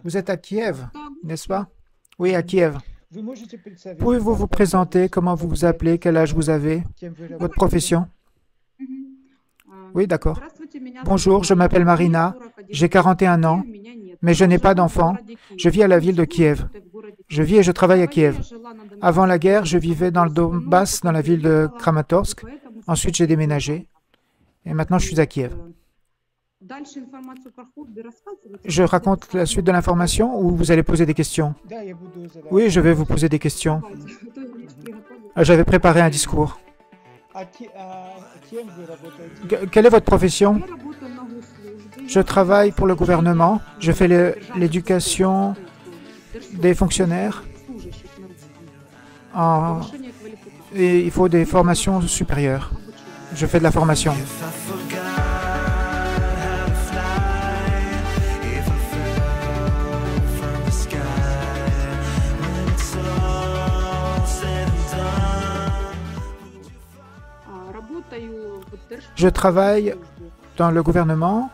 Vous êtes à Kiev, n'est-ce pas? Oui, à Kiev. Pouvez-vous vous présenter? Comment vous vous appelez? Quel âge vous avez? Votre profession? Oui, d'accord. Bonjour, je m'appelle Marina. J'ai 41 ans, mais je n'ai pas d'enfant. Je vis à la ville de Kiev. Je vis et je travaille à Kiev. Avant la guerre, je vivais dans le Donbass, dans la ville de Kramatorsk. Ensuite, j'ai déménagé. Et maintenant, je suis à Kiev. Je raconte la suite de l'information ou vous allez poser des questions? Oui, je vais vous poser des questions. J'avais préparé un discours. Quelle est votre profession? Je travaille pour le gouvernement. Je fais l'éducation des fonctionnaires. Et il faut des formations supérieures. Je fais de la formation. Je travaille dans le gouvernement,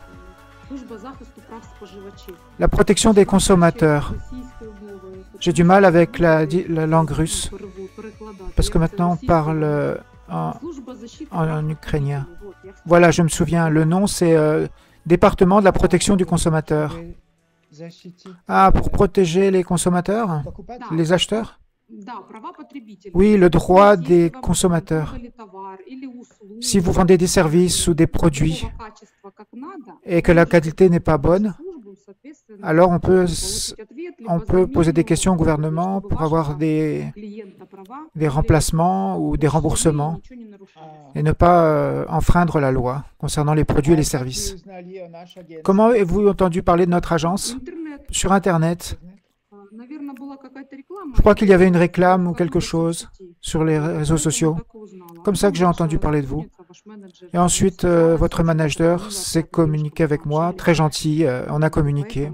la protection des consommateurs. J'ai du mal avec la langue russe, parce que maintenant on parle en ukrainien. Voilà, je me souviens, le nom c'est Département de la protection du consommateur. Ah, pour protéger les consommateurs, les acheteurs? Oui, le droit des consommateurs. Si vous vendez des services ou des produits et que la qualité n'est pas bonne, alors on peut poser des questions au gouvernement pour avoir des remplacements ou des remboursements et ne pas enfreindre la loi concernant les produits et les services. Comment avez-vous entendu parler de notre agence? Sur Internet. Je crois qu'il y avait une réclame ou quelque chose sur les réseaux sociaux. Comme ça que j'ai entendu parler de vous. Et ensuite, votre manager s'est communiqué avec moi, très gentil, on a communiqué.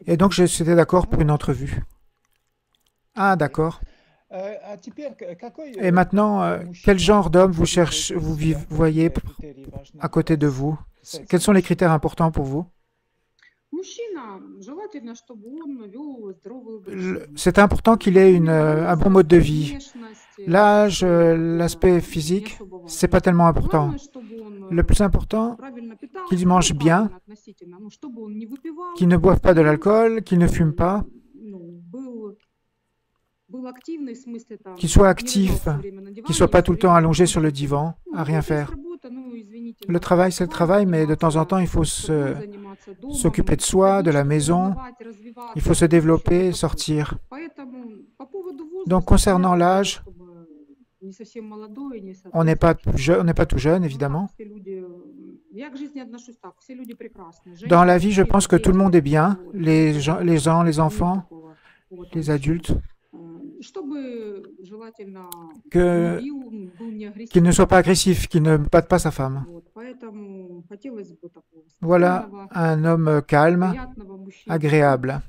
Et donc, j'étais d'accord pour une entrevue. Ah, d'accord. Et maintenant, quel genre d'homme vous voyez à côté de vous? Quels sont les critères importants pour vous? C'est important qu'il ait un bon mode de vie. L'âge, l'aspect physique, c'est pas tellement important. Le plus important, qu'il mange bien, qu'il ne boive pas de l'alcool, qu'il ne fume pas, qu'il soit actif, qu'il ne soit pas tout le temps allongé sur le divan, à rien faire. Le travail, c'est le travail, mais de temps en temps, il faut s'occuper de soi, de la maison, il faut se développer, sortir. Donc, concernant l'âge, on n'est pas tout jeune, évidemment. Dans la vie, je pense que tout le monde est bien, les gens, les enfants, les adultes. Qu'il ne soit pas agressif, qu'il ne batte pas sa femme. Voilà un homme calme, agréable.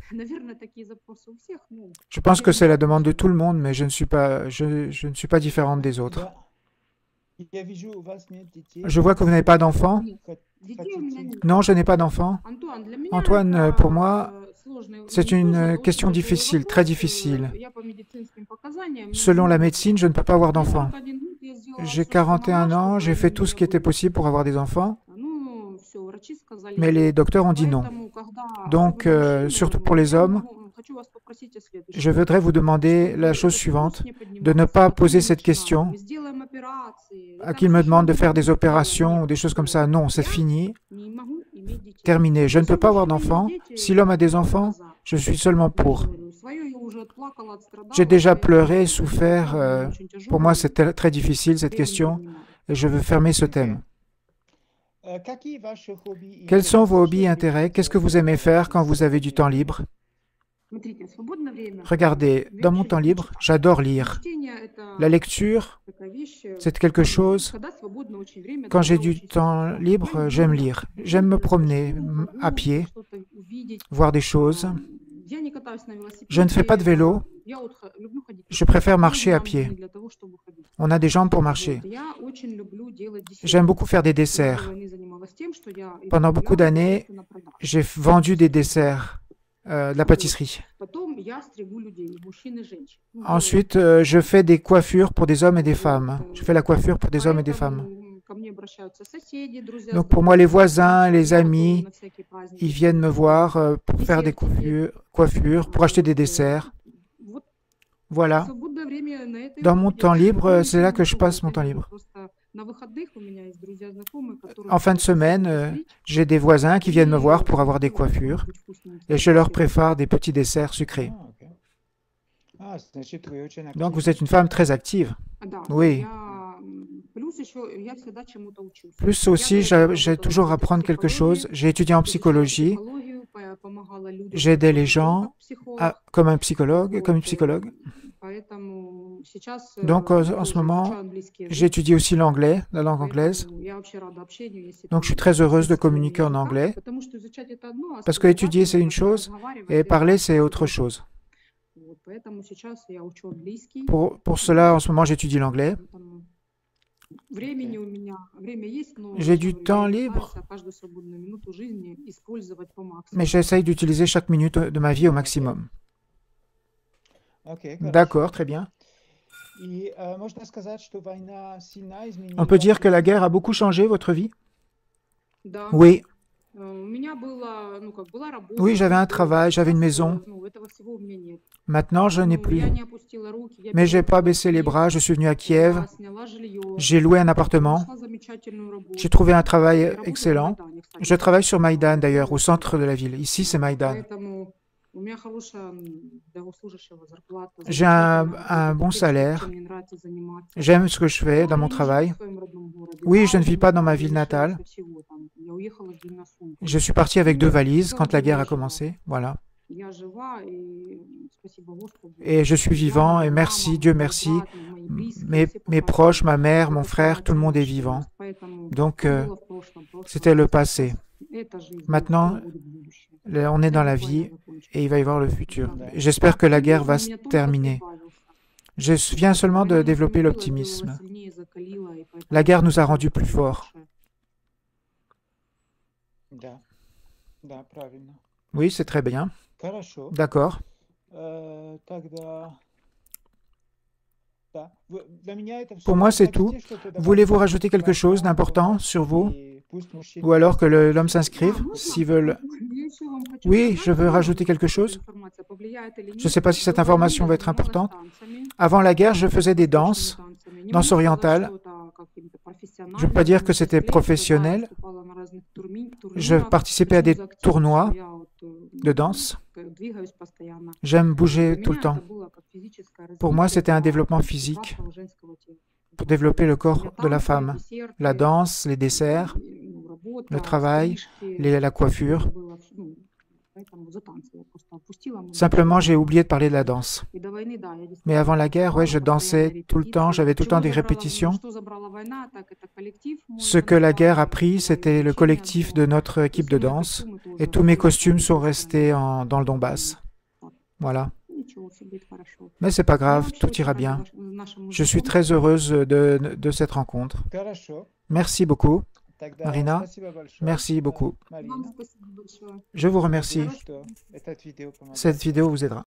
Je pense que c'est la demande de tout le monde, mais je ne suis pas différente des autres. Je vois que vous n'avez pas d'enfant. Non, je n'ai pas d'enfant. Antoine, pour moi, c'est une question difficile, très difficile. Selon la médecine, je ne peux pas avoir d'enfant. J'ai 41 ans, j'ai fait tout ce qui était possible pour avoir des enfants, mais les docteurs ont dit non. Donc, surtout pour les hommes, je voudrais vous demander la chose suivante, de ne pas poser cette question à qui me demande de faire des opérations ou des choses comme ça. Non, c'est fini, terminé. Je ne peux pas avoir d'enfants. Si l'homme a des enfants, je suis seulement pour. J'ai déjà pleuré, souffert. Pour moi, c'est très difficile cette question et je veux fermer ce thème. Quels sont vos hobbies et intérêts? Qu'est-ce que vous aimez faire quand vous avez du temps libre? Regardez, dans mon temps libre, j'adore lire. La lecture, c'est quelque chose, quand j'ai du temps libre, j'aime lire. J'aime me promener à pied, voir des choses. Je ne fais pas de vélo, je préfère marcher à pied. On a des jambes pour marcher. J'aime beaucoup faire des desserts. Pendant beaucoup d'années, j'ai vendu des desserts, de la pâtisserie. Ensuite, je fais des coiffures pour des hommes et des femmes. Je fais la coiffure pour des hommes et des femmes. Donc pour moi, les voisins, les amis, ils viennent me voir pour faire des coiffures, pour acheter des desserts. Voilà. Dans mon temps libre, c'est là que je passe mon temps libre. En fin de semaine, j'ai des voisins qui viennent me voir pour avoir des coiffures et je leur prépare des petits desserts sucrés. Donc vous êtes une femme très active. Oui. Plus aussi, j'ai toujours à apprendre quelque chose. J'ai étudié en psychologie. J'ai aidé les gens comme un psychologue, comme une psychologue. Donc en ce moment, j'étudie aussi l'anglais, la langue anglaise. Donc je suis très heureuse de communiquer en anglais. Parce que étudier, c'est une chose et parler, c'est autre chose. Pour cela, en ce moment, j'étudie l'anglais. J'ai du temps libre, mais j'essaye d'utiliser chaque minute de ma vie au maximum. D'accord, très bien. On peut dire que la guerre a beaucoup changé votre vie? Oui. Oui, j'avais un travail, j'avais une maison. Maintenant, je n'ai plus. Mais je n'ai pas baissé les bras, je suis venu à Kiev. J'ai loué un appartement. J'ai trouvé un travail excellent. Je travaille sur Maïdan d'ailleurs, au centre de la ville. Ici, c'est Maïdan. J'ai un bon salaire. J'aime ce que je fais dans mon travail. Oui, je ne vis pas dans ma ville natale. Je suis parti avec 2 valises quand la guerre a commencé. Voilà. Et je suis vivant et merci, Dieu merci. Mes proches, ma mère, mon frère, tout le monde est vivant. Donc, c'était le passé. Maintenant, on est dans la vie et il va y avoir le futur. J'espère que la guerre va se terminer. Je viens seulement de développer l'optimisme. La guerre nous a rendus plus forts. Oui, c'est très bien. D'accord. Pour moi, c'est tout. Voulez-vous rajouter quelque chose d'important sur vous? Ou alors que l'homme s'inscrive, s'ils veulent. Oui, je veux rajouter quelque chose. Je ne sais pas si cette information va être importante. Avant la guerre, je faisais des danses orientales. Je ne veux pas dire que c'était professionnel. Je participais à des tournois de danse. J'aime bouger tout le temps. Pour moi, c'était un développement physique pour développer le corps de la femme. La danse, les desserts, le travail, la coiffure. Simplement, j'ai oublié de parler de la danse. Mais avant la guerre, ouais, je dansais tout le temps, j'avais tout le temps des répétitions. Ce que la guerre a pris, c'était le collectif de notre équipe de danse, et tous mes costumes sont restés dans le Donbass. Voilà. Mais c'est pas grave, tout ira bien. Je suis très heureuse de cette rencontre. Merci beaucoup. Marina, merci beaucoup. Je vous remercie. Cette vidéo vous aidera.